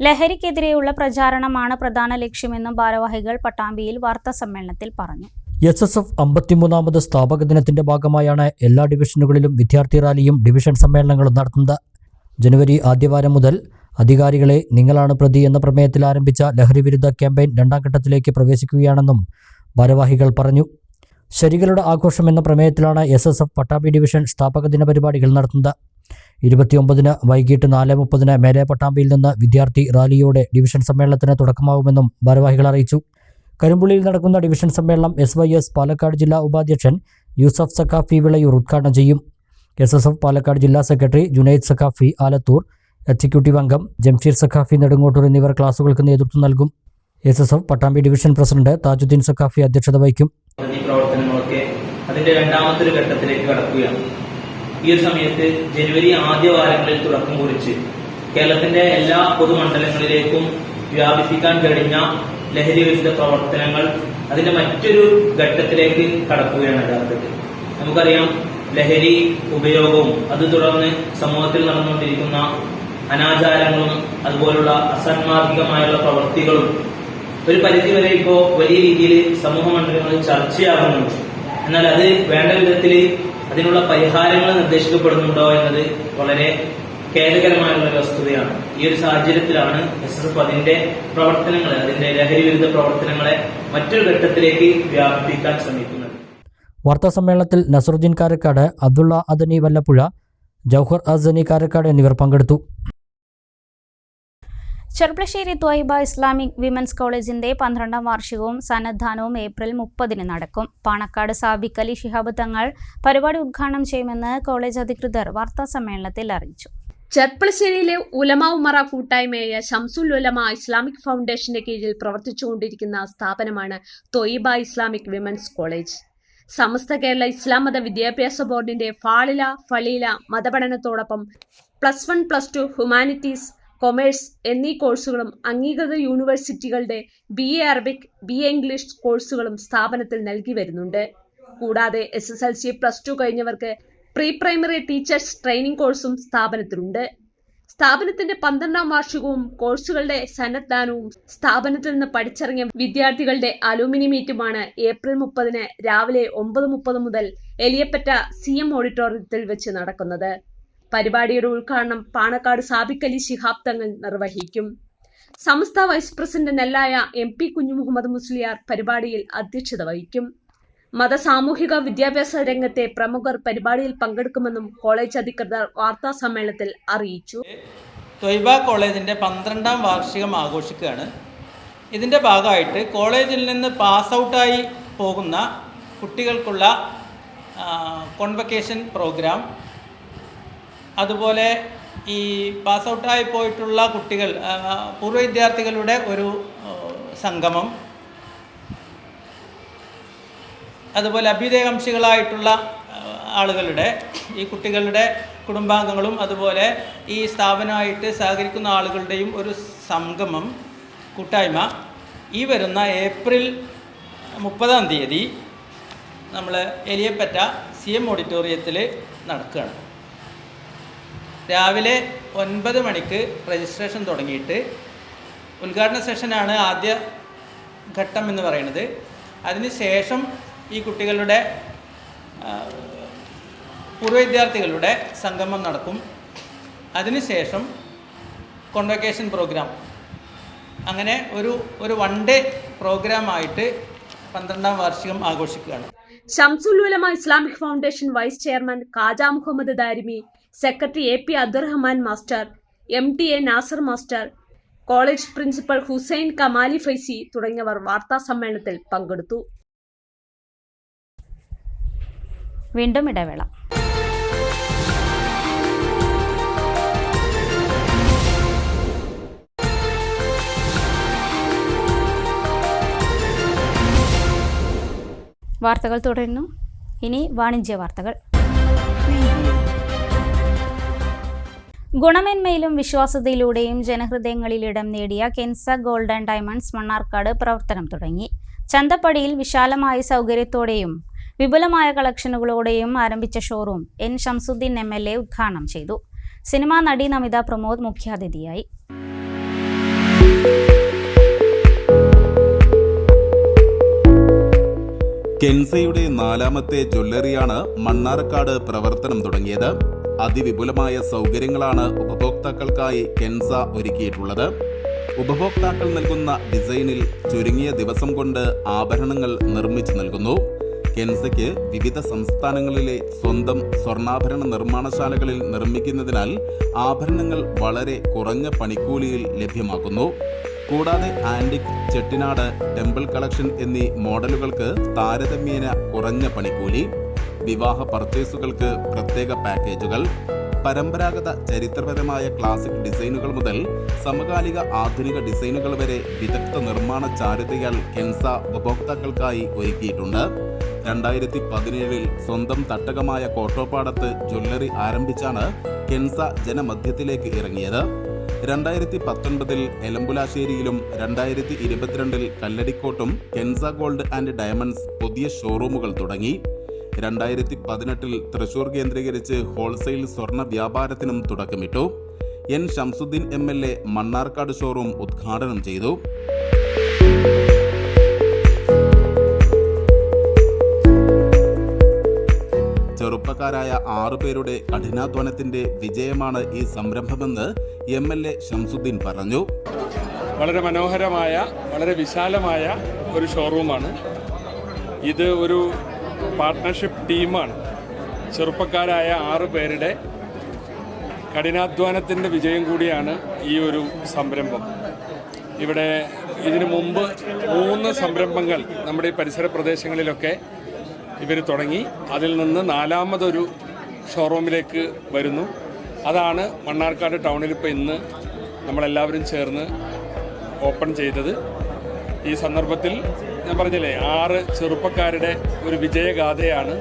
ലഹരിക്കെതിരെയുള്ള പ്രചാരണമാണ് പ്രധാന ലക്ഷ്യമെന്നും ഭാരവാഹികൾ പട്ടാമ്പിയിൽ വാർത്താസമ്മേളനത്തിൽ പറഞ്ഞു. SSF 53ാമത് സ്ഥാപക ദിനത്തിന്റെ ഭാഗമായാണ് എല്ലാ ഡിവിഷനുകളിലും വിദ്യാർത്ഥി റാലിയും ഡിവിഷൻ സമ്മേളനങ്ങളും നടത്തുന്നത്. ജനുവരി ആദ്യവാരം മുതൽ അധികാരികളെ നിങ്ങളാണ് പ്രതി എന്ന പ്രമേയത്തിൽ ആരംഭിച്ച ലഹരി വിരുദ്ധ ക്യാമ്പയിൻ 2ാം ഘട്ടത്തിലേക്ക് പ്രവേശിക്കുകയാണെന്നും ഭാരവാഹികൾ പറഞ്ഞു. ശരികളുടെ ആഘോഷം എന്ന പ്രമേയത്തിലാണ് SSF പട്ടാമ്പി ഡിവിഷൻ സ്ഥാപക ദിന പരിപാടികൾ നടത്തുന്നത്. 29 വൈകിട്ട് 4:30 മേലെ പട്ടാമ്പിയിൽ നിന്ന് വിദ്യാർത്ഥി റാലിയോടെ ഡിവിഷൻ സമ്മേളനത്തിന് തുടക്കമാകുമെന്നും ഭാരവാഹികൾ അറിയിച്ചു. കരിമ്പുള്ളിയിൽ നടക്കുന്ന ഡിവിഷൻ സമ്മേളനം SYS പാലക്കാട് ജില്ലാ ഉപാധ്യക്ഷൻ യൂസഫ് സഖാഫി വിളയൂർ ഉദ്ഘാടനം ചെയ്യും. SSF പാലക്കാട് ജില്ലാ സെക്രട്ടറി ജുനൈദ് സഖാഫി ആലത്തൂർ, എക്സിക്യൂട്ടീവ് അംഗം ജംഷീർ സഖാഫി നെടുങ്ങോട്ടൂർ എന്നിവർ ക്ലാസുകൾക്ക് നേതൃത്വം നൽകും. SSF Pattambi division president Thajuddeen Saqafi അധ്യക്ഷത വഹിക്കും. പ്രവർത്തനങ്ങളൊക്കെ അതിന്റെ 2ാമത്തെ ഘട്ടത്തിലേക്ക് കടക്കുകയാണ്. ഈ ഒരു സമയത്ത് ജനുവരി ആദ്യവാരങ്ങളിൽ തുടക്കം കുറിച്ച് കേരളത്തിന്റെ എല്ലാ പൊതുമണ്ഡലങ്ങളിലേക്കും വ്യാപിപ്പിക്കാൻ കഴിഞ്ഞ ലഹരി വിരുദ്ധ പ്രവർത്തനങ്ങൾ അതിന്റെ മറ്റൊരു ഘട്ടത്തിലേക്ക് കടക്കുകയാണ്. യഥാർത്ഥത്തിൽ നമുക്കറിയാം, ലഹരി ഉപയോഗവും അത് തുടർന്ന് സമൂഹത്തിൽ നടന്നുകൊണ്ടിരിക്കുന്ന അനാചാരങ്ങളും അതുപോലുള്ള അസാന്മാർഗികമായുള്ള പ്രവൃത്തികളും ഒരു പരിധിവരെ ഇപ്പോൾ വലിയ രീതിയിൽ സമൂഹ മണ്ഡലങ്ങളിൽ ചർച്ചയാകുന്നുണ്ട്. എന്നാൽ അത് വേണ്ട വിധത്തിൽ അതിനുള്ള പരിഹാരങ്ങൾ നിർദ്ദേശിക്കപ്പെടുന്നുണ്ടോ എന്നത് വളരെ ഖേദകരമായുള്ള ഒരു വസ്തുതയാണ്. ഈ ഒരു സാഹചര്യത്തിലാണ് SSF അതിന്റെ പ്രവർത്തനങ്ങളെ, അതിന്റെ ലഹരി വിരുദ്ധ പ്രവർത്തനങ്ങളെ മറ്റൊരു ഘട്ടത്തിലേക്ക് വ്യാപിപ്പിക്കാൻ ശ്രമിക്കുന്നത്. വാർത്താ സമ്മേളനത്തിൽ നസറുദ്ദീൻ കാരക്കാട്, അബ്ദുള്ള അദനി വല്ലപ്പുഴ, ജൗഹർ അസനി കാരക്കാട് എന്നിവർ പങ്കെടുത്തു. ചെർപ്പളശ്ശേരി ത്വയ്ബ ഇസ്ലാമിക് വിമൻസ് കോളേജിന്റെ 12ാം വാർഷികവും സന്നദ്ധാനവും ഏപ്രിൽ 30 നടക്കും. പാണക്കാട് സാബിക് അലി ശിഹാബ് തങ്ങൾ പരിപാടി ഉദ്ഘാടനം ചെയ്യുമെന്ന് കോളേജ് അധികൃതർ വാർത്താസമ്മേളനത്തിൽ അറിയിച്ചു. ചെർപ്പളശ്ശേരിയിലെ ഉലമ ഉമറ കൂട്ടായ്മയായ ശംസുൽ ഉലമ ഇസ്ലാമിക് ഫൗണ്ടേഷന്റെ കീഴിൽ പ്രവർത്തിച്ചുകൊണ്ടിരിക്കുന്ന സ്ഥാപനമാണ് Taiba Islamic women's college. Samastha Kerala ഇസ്ലാം മത വിദ്യാഭ്യാസ ബോർഡിന്റെ ഫളീല മതപഠനത്തോടൊപ്പം +1, +2 ഹ്യൂമാനിറ്റീസ്, കൊമേഴ്സ് എന്നീ കോഴ്സുകളും അംഗീകൃത യൂണിവേഴ്സിറ്റികളുടെ BA അറബിക്, BA ഇംഗ്ലീഷ് കോഴ്സുകളും സ്ഥാപനത്തിൽ നൽകി വരുന്നുണ്ട്. കൂടാതെ SSLC +2 കഴിഞ്ഞവർക്ക് പ്രീ പ്രൈമറി ടീച്ചേഴ്സ് ട്രെയിനിംഗ് കോഴ്സും സ്ഥാപനത്തിലുണ്ട്. സ്ഥാപനത്തിന്റെ 12ാം വാർഷികവും കോഴ്സുകളുടെ സന്നദ്ധാനവും സ്ഥാപനത്തിൽ നിന്ന് പഠിച്ചിറങ്ങിയ വിദ്യാർത്ഥികളുടെ അലൂമിനി മീറ്റുമാണ് ഏപ്രിൽ 30 രാവിലെ 9:30 മുതൽ എലിയപ്പറ്റ CM ഓഡിറ്റോറിയത്തിൽ വെച്ച് നടക്കുന്നത്. പരിപാടിയുടെ ഉദ്ഘാടനം പാണക്കാട് സാബിക് അലി ശിഹാബ് തങ്ങൾ നിർവഹിക്കും. സമസ്ത വൈസ് പ്രസിഡന്റ് നെല്ലായ MP കുഞ്ഞു മുഹമ്മദ് മുസ്ലിയാർ പരിപാടിയിൽ അധ്യക്ഷത വഹിക്കും. മതസാമൂഹിക വിദ്യാഭ്യാസ രംഗത്തെ പ്രമുഖർ പരിപാടിയിൽ പങ്കെടുക്കുമെന്നും കോളേജ് അധികൃതർ വാർത്താ സമ്മേളനത്തിൽ അറിയിച്ചു. ത്വയ്ബ കോളേജിൻ്റെ 12ാം വാർഷികം ആഘോഷിക്കുകയാണ്. ഇതിൻ്റെ ഭാഗമായിട്ട് കോളേജിൽ നിന്ന് പാസ് ഔട്ടായി പോകുന്ന കുട്ടികൾക്കുള്ള കോൺവക്കേഷൻ പ്രോഗ്രാം, അതുപോലെ ഈ പാസ് ഔട്ടായി പോയിട്ടുള്ള കുട്ടികൾ പൂർവ്വ വിദ്യാർത്ഥികളുടെ ഒരു സംഗമം, അതുപോലെ അഭ്യുദയകാംക്ഷികളായിട്ടുള്ള ആളുകളുടെ ഈ കുട്ടികളുടെ കുടുംബാംഗങ്ങളും അതുപോലെ ഈ സ്ഥാപനമായിട്ട് സഹകരിക്കുന്ന ആളുകളുടെയും ഒരു സംഗമം കൂട്ടായ്മ ഈ വരുന്ന ഏപ്രിൽ 30-ാം തീയതി നമ്മൾ എലിയപ്പറ്റ CM ഓഡിറ്റോറിയത്തിൽ നടക്കുകയാണ്. രാവിലെ 9 മണിക്ക് രജിസ്ട്രേഷൻ തുടങ്ങിയിട്ട് ഉദ്ഘാടന സെഷനാണ് ആദ്യ ഘട്ടം എന്ന് പറയുന്നത്. അതിനുശേഷം ഈ കുട്ടികളുടെ പൂർവ്വ വിദ്യാർത്ഥികളുടെ സംഗമം നടക്കും. അതിനുശേഷം കോൺവക്കേഷൻ പ്രോഗ്രാം, അങ്ങനെ ഒരു 1 ഡേ പ്രോഗ്രാമായിട്ട് 12ാം വാർഷികം ആഘോഷിക്കുകയാണ്. Shamsul Ulama Islamic foundation vice chairman Khaja Muhammad Darimi, secretary AP Abdurahman master, MTA Nasar master, college principal Hussain Kamali Faizy തുടങ്ങിയവർ വാർത്താ സമ്മേളനത്തിൽ പങ്കെടുത്തു. വീണ്ടും ഇടവേള. വാർത്തകൾ തുടരുന്നു. ഇനി വാണിജ്യ വാർത്തകൾ. ഗുണമേന്മയിലും വിശ്വാസ്യതയിലൂടെയും ജനഹൃദയങ്ങളിൽ ഇടം നേടിയ Kenza gold and diamonds Mannarkkad പ്രവർത്തനം തുടങ്ങി. ചന്തപ്പടിയിൽ വിശാലമായ സൗകര്യത്തോടെയും വിപുലമായ കളക്ഷനുകളോടെയും ആരംഭിച്ച ഷോറൂം N ഷംസുദ്ദീൻ MLA ഉദ്ഘാടനം ചെയ്തു. സിനിമാ നടി നമിത പ്രമോദ് മുഖ്യാതിഥിയായി. കെൻസയുടെ 4ാമത്തെ ജ്വല്ലറിയാണ് മണ്ണാർക്കാട് പ്രവർത്തനം തുടങ്ങിയത്. അതിവിപുലമായ സൗകര്യങ്ങളാണ് ഉപഭോക്താക്കൾക്കായി കെൻസ ഒരുക്കിയിട്ടുള്ളത്. ഉപഭോക്താക്കൾ നൽകുന്ന ഡിസൈനിൽ ചുരുങ്ങിയ ദിവസം കൊണ്ട് ആഭരണങ്ങൾ നിർമ്മിച്ചു നൽകുന്നു. കെൻസയ്ക്ക് വിവിധ സംസ്ഥാനങ്ങളിലെ സ്വന്തം സ്വർണ്ണാഭരണ നിർമ്മാണശാലകളിൽ നിർമ്മിക്കുന്നതിനാൽ ആഭരണങ്ങൾ വളരെ കുറഞ്ഞ പണിക്കൂലിയിൽ ലഭ്യമാക്കുന്നു. കൂടാതെ ആന്റിക്, ചെട്ടിനാട്, ടെമ്പിൾ കളക്ഷൻ എന്നീ മോഡലുകൾക്ക് താരതമ്യേന കുറഞ്ഞ പണിക്കൂലി, വിവാഹ പർച്ചേസുകൾക്ക് പ്രത്യേക പാക്കേജുകൾ, പരമ്പരാഗത ചരിത്രപരമായ ക്ലാസിക് ഡിസൈനുകൾ മുതൽ സമകാലിക ആധുനിക ഡിസൈനുകൾ വരെ വിദഗ്ധ നിർമ്മാണ ചാരുതയാൽ കെൻസ ഉപഭോക്താക്കൾക്കായി ഒരുക്കിയിട്ടുണ്ട്. 2017 സ്വന്തം തട്ടകമായ കോട്ടോപ്പാടത്ത് ജ്വല്ലറി ആരംഭിച്ചാണ് കെൻസ ജനമധ്യത്തിലേക്ക് ഇറങ്ങിയത്. 2019 എലമ്പുലാശ്ശേരിയിലും 2022 കല്ലടിക്കോട്ടും കെൻസ ഗോൾഡ് ആൻഡ് ഡയമണ്ട്സ് പുതിയ ഷോറൂമുകൾ തുടങ്ങി. 2018 തൃശൂർ കേന്ദ്രീകരിച്ച് ഹോൾസെയിൽ സ്വർണ്ണ വ്യാപാരത്തിനും തുടക്കമിട്ടു. N Shamsuddeen MLA Mannarkkad showroom ഉദ്ഘാടനം ചെയ്തു. ചെറുപ്പക്കാരായ 6 പേരുടെ കഠിനാധ്വാനത്തിന്റെ വിജയമാണ് ഈ സംരംഭമെന്ന് MLA ഷംസുദ്ദീൻ പറഞ്ഞു. വളരെ മനോഹരമായ, വളരെ വിശാലമായ ഒരു ഷോറൂമാണ് ഇത്. ഒരു പാർട്ട്ണർഷിപ്പ് ടീമാണ്. ചെറുപ്പക്കാരായ 6 പേരുടെ കഠിനാധ്വാനത്തിൻ്റെ വിജയം കൂടിയാണ് ഈ ഒരു സംരംഭം. ഇവിടെ ഇതിനു മുമ്പ് 3 സംരംഭങ്ങൾ നമ്മുടെ ഈ പരിസര പ്രദേശങ്ങളിലൊക്കെ ഇവർ തുടങ്ങി. അതിൽ നിന്ന് 4ാമതൊരു ഷോറൂമിലേക്ക് വരുന്നു. അതാണ് മണ്ണാർക്കാട് ടൗണിൽ ഇപ്പോൾ ഇന്ന് നമ്മളെല്ലാവരും ചേർന്ന് ഓപ്പൺ ചെയ്തത്. ഈ സന്ദർഭത്തിൽ ഞാൻ പറഞ്ഞില്ലേ, 6 ചെറുപ്പക്കാരുടെ ഒരു വിജയഗാഥയാണ്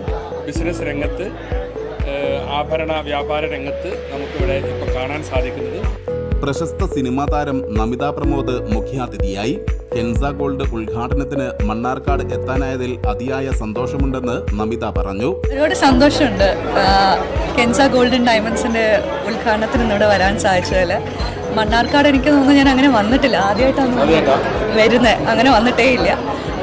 ബിസിനസ് രംഗത്ത്, ആഭരണ വ്യാപാര രംഗത്ത് നമുക്കിവിടെ ഇപ്പോൾ കാണാൻ സാധിക്കുന്നത്. പ്രശസ്ത സിനിമാ താരം നമിത പ്രമോദ് മുഖ്യാതിഥിയായി. കെൻസ ഗോൾഡ് ഉദ്ഘാടനത്തിന് മണ്ണാർക്കാട് എത്താനായതിൽ അതിയായ സന്തോഷമുണ്ടെന്ന് നമിത പറഞ്ഞു. ഒരുപാട് സന്തോഷമുണ്ട് കെൻസ ഗോൾഡ് ആൻഡ് ഡയമണ്ട്സിന്റെ ഉദ്ഘാടനത്തിന് ഇന്നിവിടെ വരാൻ സാധിച്ചതിൽ. മണ്ണാർക്കാട് എനിക്ക് തോന്നുന്നു ഞാൻ അങ്ങനെ വന്നിട്ടില്ല, ആദ്യമായിട്ടാണ് വരുന്നത്, അങ്ങനെ വന്നിട്ടേ ഇല്ല.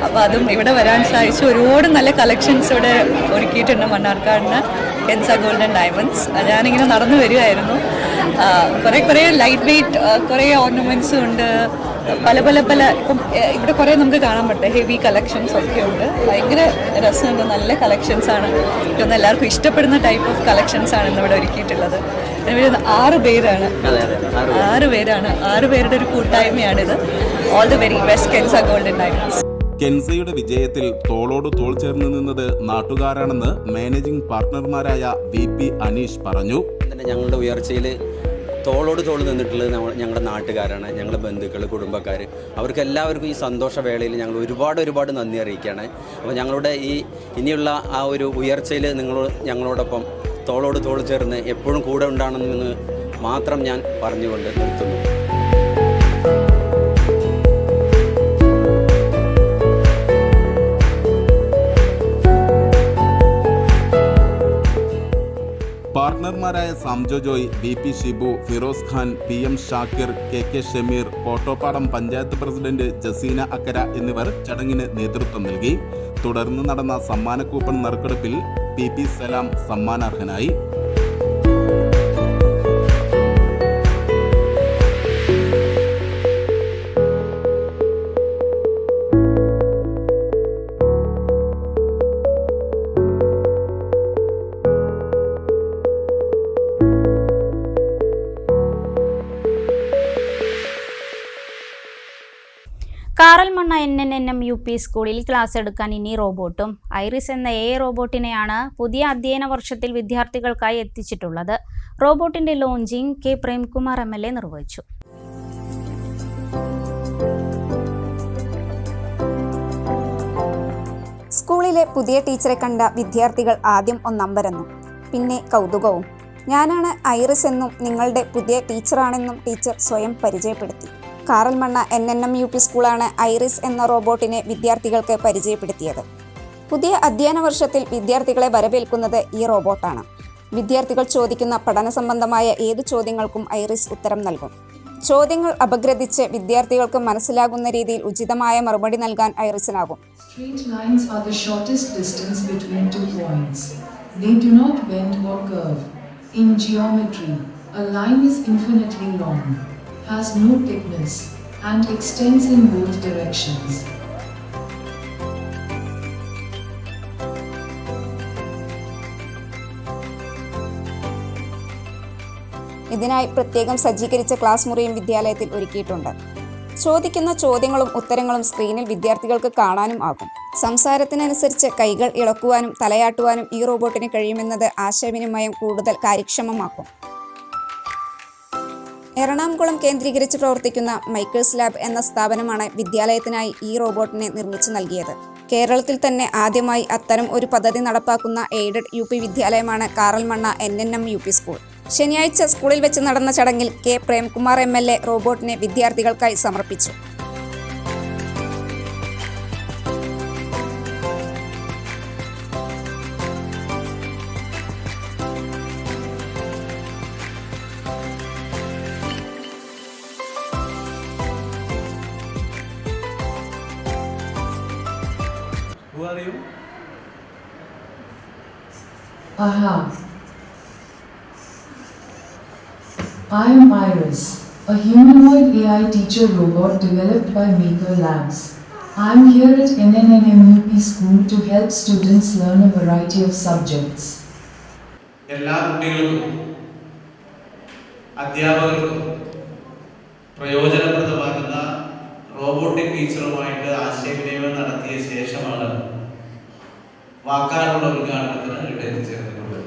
അപ്പോൾ അതും ഇവിടെ വരാൻ സാധിച്ചു. ഒരുപാട് നല്ല കളക്ഷൻസ് ഇവിടെ ഒരുക്കിയിട്ടുണ്ട് മണ്ണാർക്കാടിന് കെൻസ ഗോൾഡ് ആൻഡ് ഡയമണ്ട്സ്. ഞാനിങ്ങനെ നടന്നു വരികയായിരുന്നു. കുറേ ലൈറ്റ് വെയ്റ്റ് കുറേ ഓർണമെൻറ്റ്സും ഉണ്ട്, പല ഇപ്പം ഇവിടെ കുറേ നമുക്ക് കാണാൻ പറ്റും, ഹെവി കളക്ഷൻസ് ഒക്കെ ഉണ്ട്. ഭയങ്കര രസമുണ്ട്, നല്ല കളക്ഷൻസ് ആണ്. ഇതൊന്നും എല്ലാവർക്കും ഇഷ്ടപ്പെടുന്ന ടൈപ്പ് ഓഫ് കളക്ഷൻസ് ആണ് ഇന്നിവിടെ ഒരുക്കിയിട്ടുള്ളത്. ഇവിടെ 6 പേരാണ്, 6 പേരുടെ ഒരു കൂട്ടായ്മയാണിത്. All the very best Kenza golden diamonds. കെൻസയുടെ വിജയത്തിൽ തോളോട് തോൾ ചേർന്ന് നിന്നത് നാട്ടുകാരാണെന്ന് മാനേജിംഗ് പാർട്ട്ണർമാരായ VP അനീഷ് പറഞ്ഞു. ഞങ്ങളുടെ ഉയർച്ചയിൽ തോളോട് തോൾ നിന്നിട്ടുള്ളത് ഞങ്ങളുടെ നാട്ടുകാരാണ്, ഞങ്ങളുടെ ബന്ധുക്കൾ, കുടുംബക്കാർ. അവർക്ക് എല്ലാവർക്കും ഈ സന്തോഷവേളയിൽ ഞങ്ങൾ ഒരുപാട് നന്ദി അറിയിക്കുകയാണ്. അപ്പോൾ ഞങ്ങളുടെ ഇനിയുള്ള ആ ഒരു ഉയർച്ചയിൽ ഞങ്ങളോടൊപ്പം തോളോട് തോൾ ചേർന്ന് എപ്പോഴും കൂടെ ഉണ്ടാകണമെന്ന് മാത്രം ഞാൻ പറഞ്ഞുകൊണ്ട് നിർത്തുന്നു. പാർട്ട്ണർമാരായ Samjo Joy, VP Shibu, Firoz Khan, PM Shakir, KK Shameer, Kottopadam panchayat president Jaseena Akkara എന്നിവർ ചടങ്ങിന് നേതൃത്വം നൽകി. തുടർന്ന് നടന്ന സമ്മാന കൂപ്പൺ നറുക്കെടുപ്പിൽ PP സലാം സമ്മാനാർഹനായി. കാറൽമണ്ണ NNM UP സ്കൂളിൽ ക്ലാസ് എടുക്കാൻ ഇനി റോബോട്ടും. ഐറിസ് എന്ന AI റോബോട്ടിനെയാണ് പുതിയ അധ്യയന വർഷത്തിൽ വിദ്യാർത്ഥികൾക്കായി എത്തിച്ചിട്ടുള്ളത്. റോബോട്ടിന്റെ ലോഞ്ചിങ് K പ്രേംകുമാർ MLA നിർവഹിച്ചു. സ്കൂളിലെ പുതിയ ടീച്ചറെ കണ്ട വിദ്യാർത്ഥികൾ ആദ്യം ഒന്നമ്പരന്നു, പിന്നെ കൗതുകവും. ഞാനാണ് ഐറിസ് എന്നും നിങ്ങളുടെ പുതിയ ടീച്ചറാണെന്നും ടീച്ചർ സ്വയം പരിചയപ്പെടുത്തി. കാറൽമണ്ണ NNM UP സ്കൂളാണ് ഐറിസ് എന്ന റോബോട്ടിനെ വിദ്യാർത്ഥികൾക്ക് പരിചയപ്പെടുത്തിയത്. പുതിയ അധ്യയന വർഷത്തിൽ വിദ്യാർത്ഥികളെ വരവേൽക്കുന്നത് ഈ റോബോട്ടാണ്. വിദ്യാർത്ഥികൾ ചോദിക്കുന്ന പഠന സംബന്ധമായ ഏതു ചോദ്യങ്ങൾക്കും ഐറിസ് ഉത്തരം നൽകും. ചോദ്യങ്ങൾ അപഗ്രഥിച്ച് വിദ്യാർത്ഥികൾക്ക് മനസ്സിലാകുന്ന രീതിയിൽ ഉചിതമായ മറുപടി നൽകാൻ ഐറിസിനാകും. Straight lines are the shortest distance between 2 points. They do not bend or curve. In geometry, a line is infinitely long, has no thickness, and extends in both directions. ഇതിനായി പ്രത്യേകം സജ്ജീകരിച്ച ക്ലാസ് മുറിയും വിദ്യാലയത്തിൽ ഒരുക്കിയിട്ടുണ്ട്. ചോദിക്കുന്ന ചോദ്യങ്ങളും ഉത്തരങ്ങളും സ്ക്രീനിൽ വിദ്യാർത്ഥികൾക്ക് കാണാനും ആകും. സംസാരത്തിനനുസരിച്ച് കൈകൾ ഇളക്കുവാനും തലയാട്ടുവാനും ഈ റോബോട്ടിന് കഴിയുമെന്നത് ആശയവിനിമയം കൂടുതൽ കാര്യക്ഷമമാക്കും. എറണാകുളം കേന്ദ്രീകരിച്ച് പ്രവർത്തിക്കുന്ന മൈക്കേഴ്സ് ലാബ് എന്ന സ്ഥാപനമാണ് വിദ്യാലയത്തിനായി ഈ റോബോട്ടിനെ നിർമ്മിച്ചു നൽകിയത്. കേരളത്തിൽ തന്നെ ആദ്യമായി അത്തരം ഒരു പദ്ധതി നടപ്പാക്കുന്ന എയ്ഡഡ് UP വിദ്യാലയമാണ് കാറൽമണ്ണ NNM UP സ്കൂൾ. ശനിയാഴ്ച സ്കൂളിൽ വെച്ച് നടന്ന ചടങ്ങിൽ K പ്രേംകുമാർ MLA റോബോട്ടിനെ വിദ്യാർത്ഥികൾക്കായി സമർപ്പിച്ചു. Who are you? Aha. I am Iris, a humanoid AI teacher robot developed by Maker Labs. I am here at NNM UP School to help students learn a variety of subjects. എല്ലാ കുട്ടികൾക്കും അധ്യാപകർക്കും പ്രയോജനപ്രദമാകുന്ന robotic ടീച്ചറുമായിട്ട് ആശയവിനിമയം നടത്തിയ ശേഷമാണ് വാക്കാലുള്ള ഉദ്ഘാടനത്തിന് ഇവിടെ എത്തിച്ചേർന്നിട്ടുള്ളത്.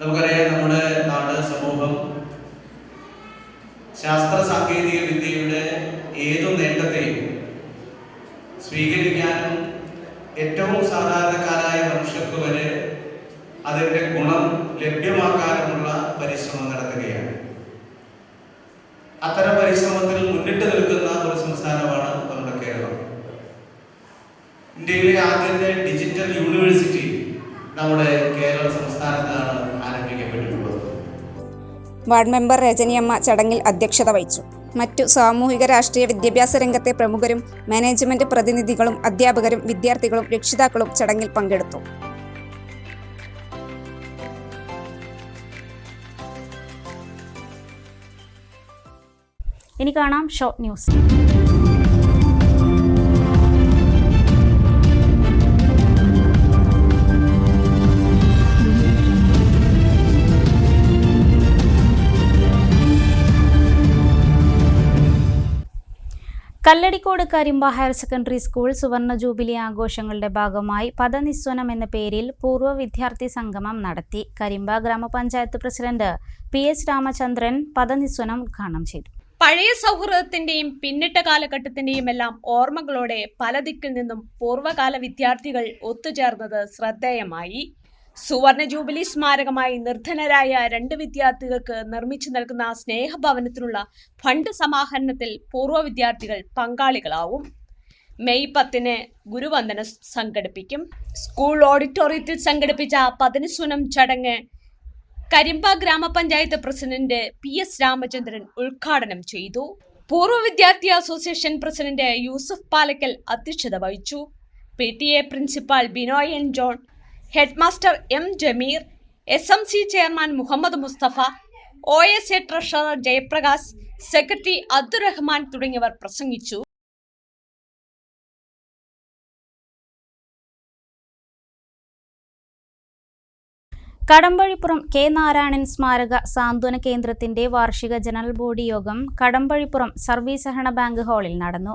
നമുക്കറിയാം, നമ്മുടെ നാട്, സമൂഹം ശാസ്ത്ര സാങ്കേതിക വിദ്യയുടെ ഏതു നേട്ടത്തെയും സ്വീകരിക്കാനും ഏറ്റവും സാധാരണക്കാരായ മനുഷ്യർക്ക് വരെ അതിൻ്റെ ഗുണം ലഭ്യമാക്കാനുമുള്ള പരിശ്രമം നടത്തുകയാണ്. അത്തരം പരിശ്രമത്തിൽ മുന്നിട്ട് നിൽക്കുന്ന ഒരു സംസ്ഥാനമാണ് നമ്മുടെ കേരളം. ഇന്ത്യയിലെ ആദ്യത്തെ ഡിജിറ്റൽ യൂണിവേഴ്സിറ്റി നമ്മുടെ കേരള സംസ്ഥാനത്താണ് ആരംഭിക്കപ്പെട്ടിട്ടുള്ളത്. വാർഡ് മെമ്പർ രജനിയമ്മ ചടങ്ങിൽ അധ്യക്ഷത വഹിച്ചു. മറ്റു സാമൂഹിക രാഷ്ട്രീയ വിദ്യാഭ്യാസ രംഗത്തെ പ്രമുഖരും മാനേജ്മെന്റ് പ്രതിനിധികളും അധ്യാപകരും വിദ്യാർത്ഥികളും രക്ഷിതാക്കളും ചടങ്ങിൽ പങ്കെടുത്തു. ഇനി കാണാം short news. Kalladikode Karimba higher secondary school സുവർണ ജൂബിലി ആഘോഷങ്ങളുടെ ഭാഗമായി പദനിസ്വനം എന്ന പേരിൽ പൂർവ്വ വിദ്യാർത്ഥി സംഗമം നടത്തി. കരിമ്പ ഗ്രാമപഞ്ചായത്ത് പ്രസിഡന്റ് PS രാമചന്ദ്രൻ പദനിസ്വനം ഉദ്ഘാടനം ചെയ്തു. പഴയ സൗഹൃദത്തിന്റെയും പിന്നിട്ട കാലഘട്ടത്തിന്റെയും എല്ലാം ഓർമ്മകളോടെ പല ദിക്കിൽ നിന്നും പൂർവ്വകാല വിദ്യാർത്ഥികൾ ഒത്തുചേർന്നത് ശ്രദ്ധേയമായി. സുവർണ ജൂബിലി സ്മാരകമായി നിർധനരായ 2 വിദ്യാർത്ഥികൾക്ക് നിർമ്മിച്ചു നൽകുന്ന സ്നേഹഭവനത്തിനുള്ള ഫണ്ട് സമാഹരണത്തിൽ പൂർവ്വ വിദ്യാർത്ഥികൾ പങ്കാളികളാവും. മെയ് 10 ഗുരുവന്ദനം സംഘടിപ്പിക്കും. സ്കൂൾ ഓഡിറ്റോറിയത്തിൽ സംഘടിപ്പിച്ച പദനിസ്വനം ചടങ്ങ് കരിമ്പ ഗ്രാമപഞ്ചായത്ത് പ്രസിഡന്റ് PS രാമചന്ദ്രൻ ഉദ്ഘാടനം ചെയ്തു. പൂർവ്വ വിദ്യാർത്ഥി അസോസിയേഷൻ പ്രസിഡന്റ് യൂസഫ് പാലക്കൽ അധ്യക്ഷത വഹിച്ചു. PTA principal Binoy N. John, headmaster M. Jameer, SMC chairman Muhammad Musthafa, OSA treasurer Jayaprakash, secretary Abdurahman തുടങ്ങിയവർ പ്രസംഗിച്ചു. കടമ്പഴിപ്പുറം K. നാരായണൻ സ്മാരക സാന്ത്വന കേന്ദ്രത്തിന്റെ വാർഷിക ജനറൽ ബോഡി യോഗം കടമ്പഴിപ്പുറം സർവീസ് സഹകരണ ബാങ്ക് ഹാളിൽ നടന്നു.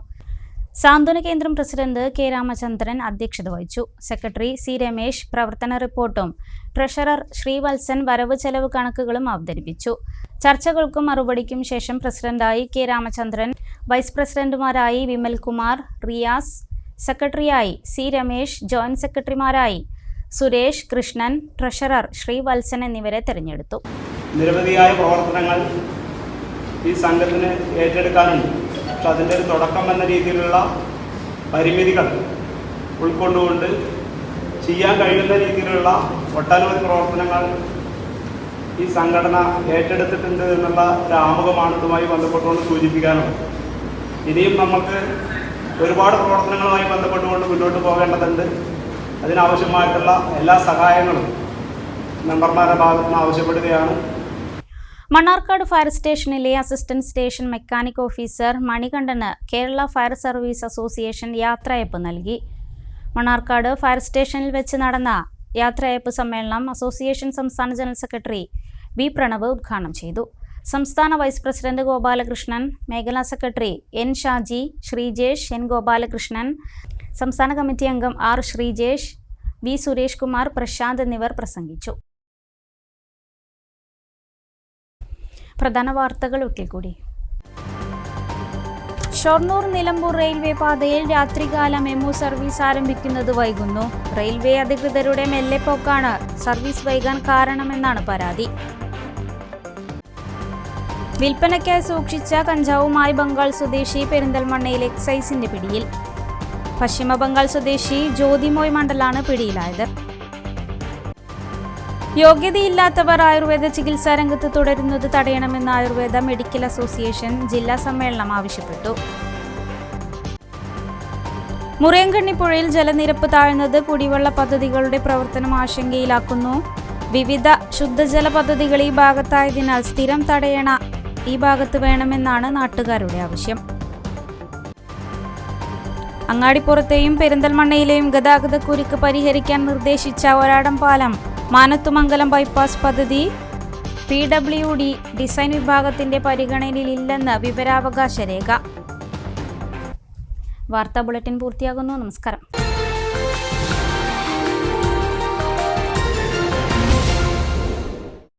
സാന്ത്വന കേന്ദ്രം പ്രസിഡന്റ് K. രാമചന്ദ്രൻ അധ്യക്ഷത വഹിച്ചു. Secretary C. രമേശ് പ്രവർത്തന റിപ്പോർട്ടും ട്രഷറർ ശ്രീവത്സൻ വരവ് ചെലവ് കണക്കുകളും അവതരിപ്പിച്ചു. ചർച്ചകൾക്കും മറുപടിക്കും ശേഷം പ്രസിഡന്റായി K. രാമചന്ദ്രൻ, വൈസ് പ്രസിഡന്റുമാരായി വിമൽകുമാർ, റിയാസ്, സെക്രട്ടറിയായി C. രമേശ്, ജോയിന്റ് സെക്രട്ടറിമാരായി സുരേഷ്, കൃഷ്ണൻ, ട്രഷറർ ശ്രീവത്സൻ എന്നിവരെ തെരഞ്ഞെടുത്തു. നിരവധിയായ പ്രവർത്തനങ്ങൾ ഈ സംഘത്തിന് ഏറ്റെടുക്കാനുണ്ട്. പക്ഷെ അതിൻ്റെ ഒരു തുടക്കം എന്ന രീതിയിലുള്ള പരിമിതികൾ ഉൾക്കൊണ്ടുകൊണ്ട് ചെയ്യാൻ കഴിയുന്ന രീതിയിലുള്ള ഒട്ടനവധി പ്രവർത്തനങ്ങൾ ഈ സംഘടന ഏറ്റെടുത്തിട്ടുണ്ട് എന്നുള്ള ഒരു ആമുഖമാണ് ഇതുമായി ബന്ധപ്പെട്ടുകൊണ്ട് സൂചിപ്പിക്കാനുള്ളത്. ഇനിയും നമുക്ക് ഒരുപാട് പ്രവർത്തനങ്ങളുമായി ബന്ധപ്പെട്ടുകൊണ്ട് മുന്നോട്ട് പോകേണ്ടതുണ്ട്. അതിനാവശ്യമായിട്ടുള്ള എല്ലാ സഹായങ്ങളും മെമ്പർമാരുടെ ഭാഗത്ത് നിന്ന് ആവശ്യപ്പെടുകയാണ്. മണ്ണാർക്കാട് ഫയർ സ്റ്റേഷനിലെ assistant station mechanic officer Manikandan Kerala fire service association യാത്രയയപ്പ് നൽകി. മണ്ണാർക്കാട് ഫയർ സ്റ്റേഷനിൽ വെച്ച് നടന്ന യാത്രയയപ്പ് സമ്മേളനം അസോസിയേഷൻ സംസ്ഥാന ജനറൽ സെക്രട്ടറി V. പ്രണവ് ഉദ്ഘാടനം ചെയ്തു. സംസ്ഥാന വൈസ് പ്രസിഡന്റ് ഗോപാലകൃഷ്ണൻ, മേഖലാ secretary N. Shaji, Sreejesh, N. Gopalakrishnan, സംസ്ഥാന കമ്മിറ്റി അംഗം R. ശ്രീജേഷ്, V. സുരേഷ് കുമാർ, പ്രശാന്ത് എന്നിവർ പ്രസംഗിച്ചു. പ്രധാന വാർത്തകൾ ഒരിക്കൽ കൂടി. ഷൊർണൂർ നിലമ്പൂർ റെയിൽവേ പാതയിൽ രാത്രികാല മെമു സർവീസ് ആരംഭിക്കുന്നത് വൈകുന്നു. റെയിൽവേ അധികൃതരുടെ മെല്ലെപ്പോക്കാണ് സർവീസ് വൈകാൻ കാരണമെന്നാണ് പരാതി. വിൽപ്പനയ്ക്കായി സൂക്ഷിച്ച കഞ്ചാവുമായി ബംഗാൾ സ്വദേശി പെരിന്തൽമണ്ണയിൽ എക്സൈസിന്റെ പിടിയിൽ. പശ്ചിമ ബംഗാൾ സ്വദേശി ജ്യോതിമോയ് മണ്ഡലാണ് പിടിയിലായത്. യോഗ്യതയില്ലാത്തവർ ആയുർവേദ ചികിത്സാ രംഗത്ത് തുടരുന്നത് തടയണമെന്ന് ആയുർവേദ മെഡിക്കൽ അസോസിയേഷൻ ജില്ലാ സമ്മേളനം ആവശ്യപ്പെട്ടു. മുറിയൻകണ്ണിപ്പുഴയിൽ ജലനിരപ്പ് താഴ്ന്നത് കുടിവെള്ള പദ്ധതികളുടെ പ്രവർത്തനം ആശങ്കയിലാക്കുന്നു. വിവിധ ശുദ്ധജല പദ്ധതികൾ ഈ ഭാഗത്തായതിനാൽ സ്ഥിരം തടയണ ഈ ഭാഗത്ത് വേണമെന്നാണ് നാട്ടുകാരുടെ ആവശ്യം. അങ്ങാടിപ്പുറത്തെയും പെരിന്തൽമണ്ണയിലെയും ഗതാഗതക്കുരുക്ക് പരിഹരിക്കാൻ നിർദ്ദേശിച്ച ഒരാടം പാലം മാനത്തുമംഗലം ബൈപ്പാസ് പദ്ധതി PWD ഡിസൈൻ വിഭാഗത്തിന്റെ പരിഗണനയിലില്ലെന്ന് വിവരാവകാശ രേഖ. വാർത്താ ബുള്ളറ്റിൻ പൂർത്തിയാകുന്നു. നമസ്കാരം.